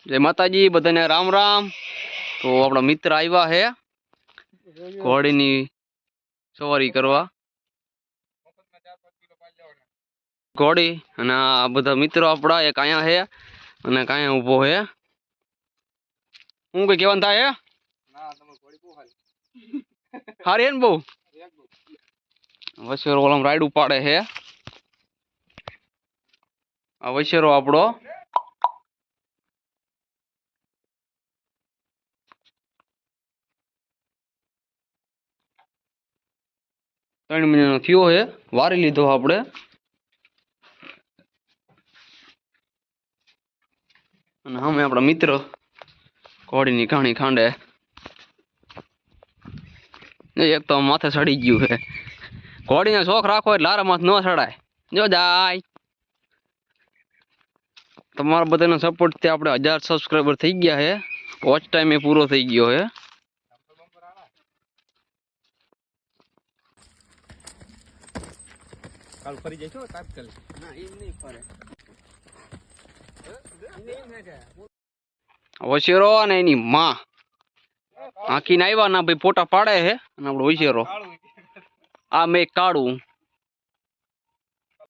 जय माताजी बधाने राम राम। तो अपना मित्र आया है घोड़ी नी सवारी करवा घोड़ी अने आ बधा मित्रों आपड़ा एक आया है अने काया उभो है। हूँ कई कहेवानुं थाय है हारी है ने बहु वसेरो ओलाम राइड उपाड़े है। आ वसेरो आपड़ो 3 महीना थयो है वारी लीधो आपणे अने हमें आपड़ा मित्र घोड़ी नी कहानी खांडे एक तो माथे चढ़ी गयु है। घोड़ी ने शौक राखो એટલે लारा माथ न चढ़ाय जो जाय। तमारा बधानो सपोर्ट थी आपणे 1000 सब्सक्राइबर थई गया है। वॉच टाइम ए पूरो थई गयो है। काल फरी जइशो तात्कालिक ना एम नहीं फरे वसेरो अने एनी मां आखी ने आव्या ना भाई फोटा पाड़े है अने आपणो वसेरो आ मैं काळू